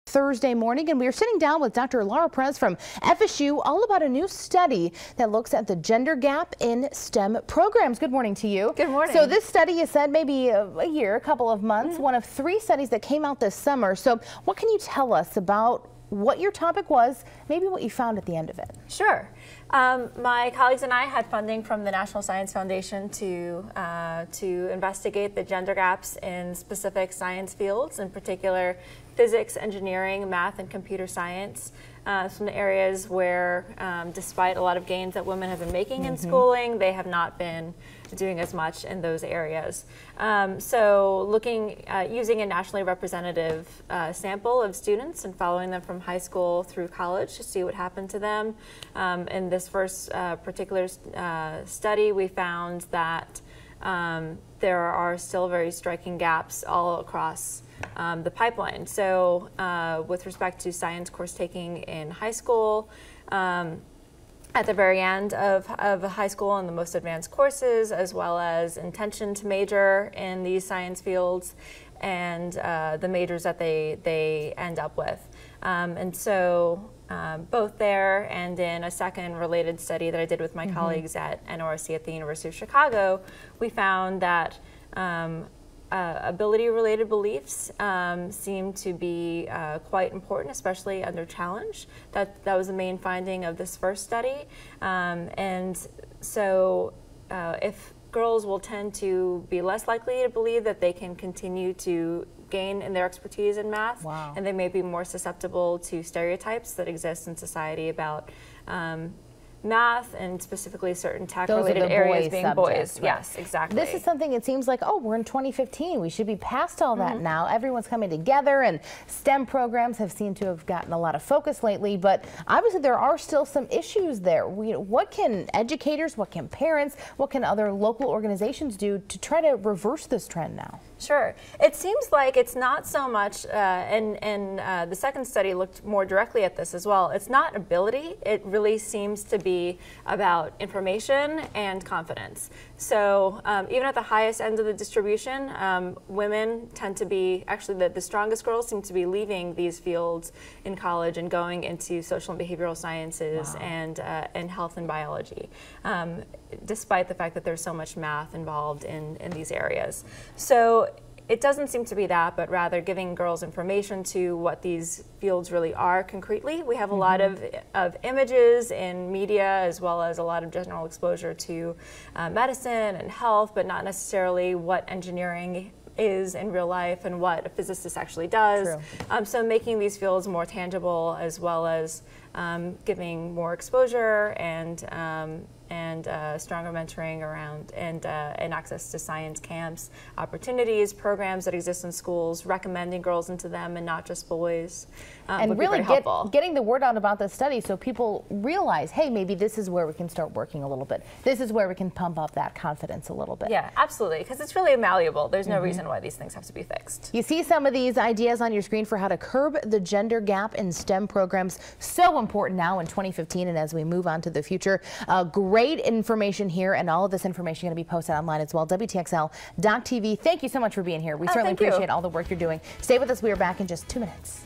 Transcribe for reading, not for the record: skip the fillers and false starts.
Thursday morning, and we are sitting down with Dr. Laura Perez from FSU all about a new study that looks at the gender gap in STEM programs. Good morning to you. Good morning. So this study, you said maybe a year, a couple of months, one of 3 studies that came out this summer. So what can you tell us about what your topic was, maybe what you found at the end of it? Sure. My colleagues and I had funding from the National Science Foundation to investigate the gender gaps in specific science fields, in particular physics, engineering, math, and computer science. Some areas where, despite a lot of gains that women have been making in schooling, they have not been doing as much in those areas. So looking, using a nationally representative sample of students and following them from high school through college to see what happened to them. In this first particular study, we found that there are still very striking gaps all across the pipeline. So with respect to science course taking in high school, at the very end of high school and the most advanced courses, as well as intention to major in these science fields and the majors that they end up with. And so both there and in a second related study that I did with my colleagues at NORC at the University of Chicago, we found that ability-related beliefs seem to be quite important, especially under challenge. That was the main finding of this first study. And so if girls will tend to be less likely to believe that they can continue to gain in their expertise in math, and they may be more susceptible to stereotypes that exist in society about math and specifically certain tech-related areas being boys. Right. Yes, exactly. This is something it seems like, oh, we're in 2015. We should be past all that now. Everyone's coming together, and STEM programs have seemed to have gotten a lot of focus lately, but obviously there are still some issues there. What can educators, what can parents, what can other local organizations do to try to reverse this trend now? Sure. It seems like it's not so much, and the second study looked more directly at this as well. It's not ability. It really seems to be about information and confidence. So even at the highest end of the distribution, women tend to be, actually the strongest girls seem to be leaving these fields in college and going into social and behavioral sciences and health and biology, despite the fact that there's so much math involved in these areas. So it doesn't seem to be that, but rather giving girls information to what these fields really are concretely. We have a lot of images in media, as well as a lot of general exposure to medicine and health, but not necessarily what engineering is in real life and what a physicist actually does. So making these fields more tangible, as well as giving more exposure and stronger mentoring around and access to science camps, opportunities, programs that exist in schools, recommending girls into them and not just boys. And really getting the word out about this study so people realize, hey, maybe this is where we can start working a little bit. This is where we can pump up that confidence a little bit. Yeah, absolutely, because it's really malleable. There's no reason why these things have to be fixed. You see some of these ideas on your screen for how to curb the gender gap in STEM programs. So important now in 2015 and as we move on to the future. Great information here, and all of this information is going to be posted online as well. WTXL.TV. Thank you so much for being here. We certainly appreciate all the work you're doing. Stay with us. We are back in just 2 minutes.